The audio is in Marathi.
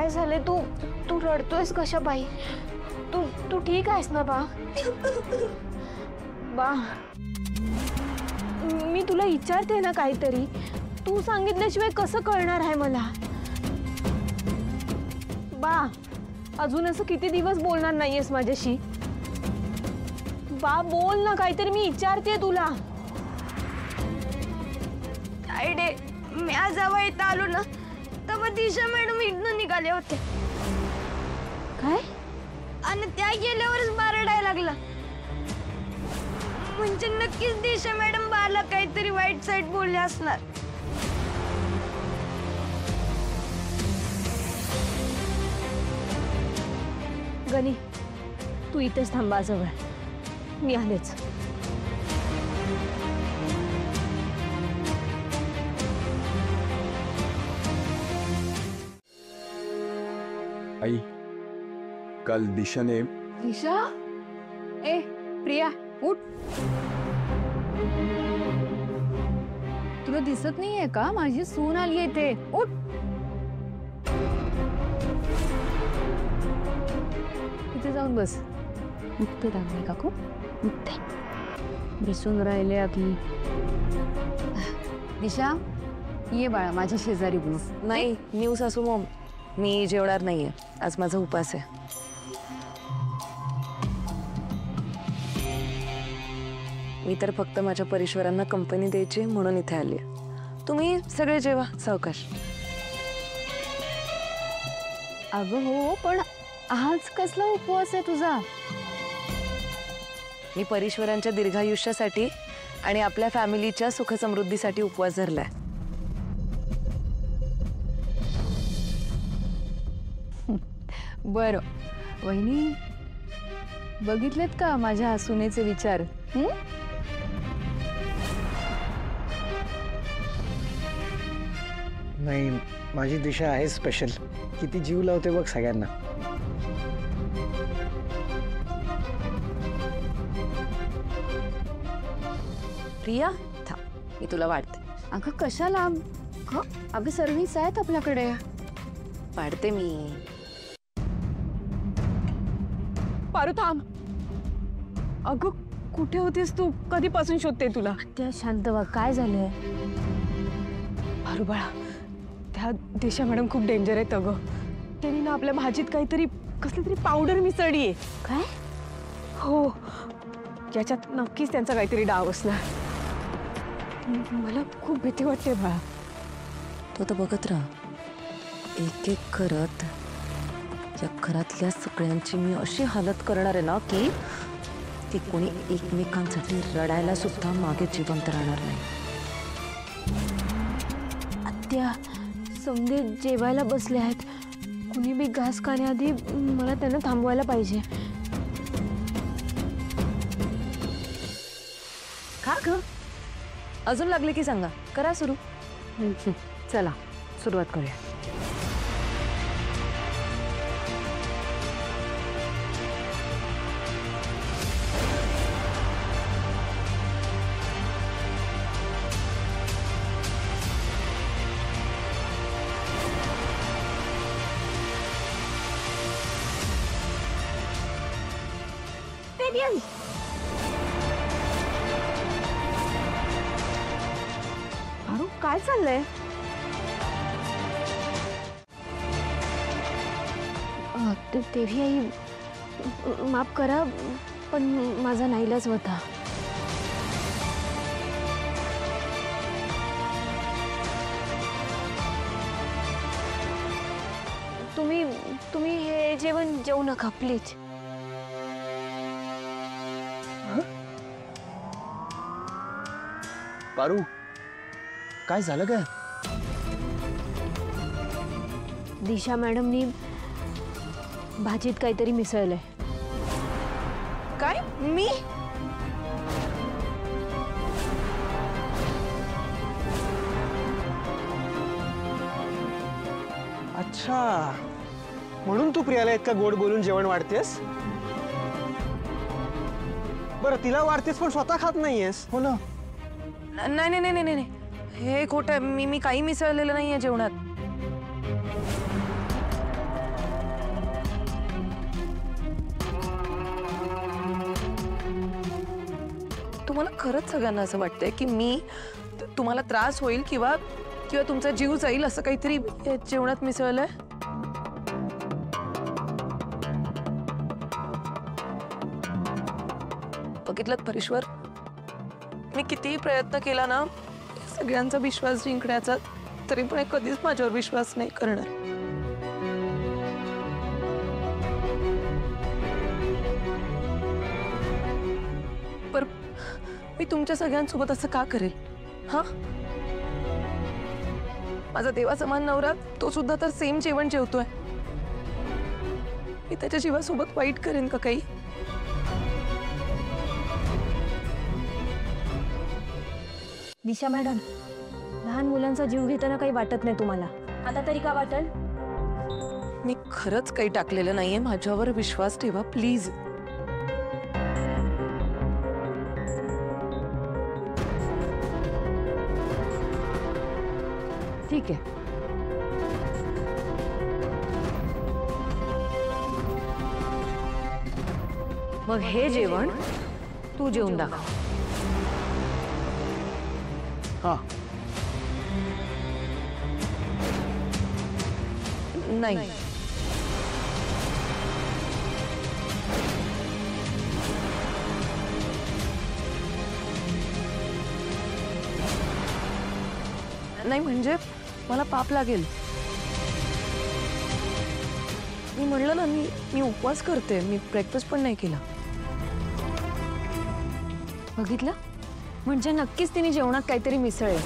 काय झाले? तू तू रडतोयस कशा बाई? तू तू ठीक आहेस ना बा? बा मी तुला विचारते ना काहीतरी, तू सांगितल्याशिवाय कसं कळणार आहे मला? बा अजून असं किती दिवस बोलणार नाहीयेस माझ्याशी? बा बोल ना काहीतरी, मी विचारते तुला. आयडे मी आज इथं आलो ना तेव्हा दिशा मॅडम इथनं निघाले होते. काय? आणि त्या गेल्यावरच बारडायला लागला. म्हणजे नक्कीच दिशा मॅडम बाला काहीतरी वाईट साईड बोलले असणार. गणी तू इथेच थांबा जवळ, मी आलेच. आई कल दिशाने दिशा, ए प्रिया उठ. तुला दिसत नाहीये का? माझी सून आली आहे इथे. उठ. इथे जाऊन बस. उठते दागणे काकू, उठते. दिसून राहिले आधी. दिशा ये बाळा माझ्या शेजारी बस. नाही न्यू सासू मॉम, मी जेवणार नाहीये आज, माझा उपास आहे. मी तर फक्त माझ्या परीश्वरांना कंपनी द्यायची म्हणून इथे आली. तुम्ही सगळे जेवा सावकाश. अगं हो, पण आज कसला उपवास आहे तुझा? मी परीश्वरांच्या दीर्घायुष्यासाठी आणि आपल्या फॅमिलीच्या सुखसमृद्धीसाठी उपवास धरलाय. बरं वहिनी, बघितलेत का माझ्या सुनेचे विचार? नाही, माझी दिशा आहे स्पेशल. किती जीव लावते बघ सगळ्यांना. प्रिया थांब, मी तुला वाढते. अगं कशाला? अगं सर्व्हिस आहेत आपल्याकडे. वाढते मी. पारू थांब. अगं कुठे होतीस तू? कधीपासून शोधते तुला. त्या शांत व्हा, काय झालंय? पारू बाळा, त्या दिशा मॅडम खूप डेंजर आहेत अगं. त्यांनी ना आपल्या भाजीत काहीतरी कसली तरी पावडर मिसळली आहे. काय? हो, याच्यात नक्कीच त्यांचा काहीतरी डाव असणार. मला खूप भीती वाटते बाळा. तो तर बघत राहा. एक एक करत या घरातल्या सगळ्यांची मी अशी हालत करणार आहे ना की ती कोणी एकमेकांसाठी रडायला सुद्धा मागे जिवंत राहणार नाही. आत्या समजे जेवायला बसले आहेत. कुणी बी घास खाण्याआधी मला त्यांना थांबवायला पाहिजे. का ग? अजून लागले की सांगा, करा सुरू. चला सुरुवात करूया. अरे काय चाललंय? देवी आई, माफ करा पण माझा नाईलाज होता. तुम्ही हे जेवण जेवू नका प्लीज. पारू काय झालं काय? दिशा मॅडमनी भाजीत काहीतरी मिसळलंय. काय? मी? अच्छा, म्हणून तू प्रियाला इतका गोड बोलून जेवण वाढतेस? बरं तिला वाढतेस पण स्वतः खात नाहीयेस, हो ना? नाही नाही नाही नाही, हे खोटं. मी काही मिसळलेलं नाहीये जेवणात. तुम्हाला खरंच सगळ्यांना असं वाटतंय की मी तुम्हाला त्रास होईल किंवा किंवा तुमचा जीव जाईल असं काहीतरी या जेवणात मिसळलंय? बघितलं परेश्वर, मी कितीही प्रयत्न केला ना सगळ्यांचा विश्वास जिंकण्याचा, तरी पण हे कधीच माझ्यावर विश्वास नाही करणार. पर मी तुमच्या सगळ्यांसोबत असं का करेल? हा, माझा देवासमान नवरा तो सुद्धा तर सेम जेवण जेवतोय. मी त्याच्या जीवासोबत वाईट करेन का काही? दिशा मॅडम, लहान मुलांचा जीव घेताना काही वाटत नाही तुम्हाला? आता तरी का वाटेल? मी खरंच काही टाकलेलं नाहीये, माझ्यावर विश्वास ठेवा प्लीज. ठीक आहे. मग हे जेवण तू जेवून दाखव. हा, नाही, नाही म्हणजे मला पाप लागेल. मी म्हणलं ना, मी उपवास करते, मी ब्रेकफास्ट पण नाही केला. बघितलं, म्हणजे नक्कीच तिने जेवणात काहीतरी मिसळेल.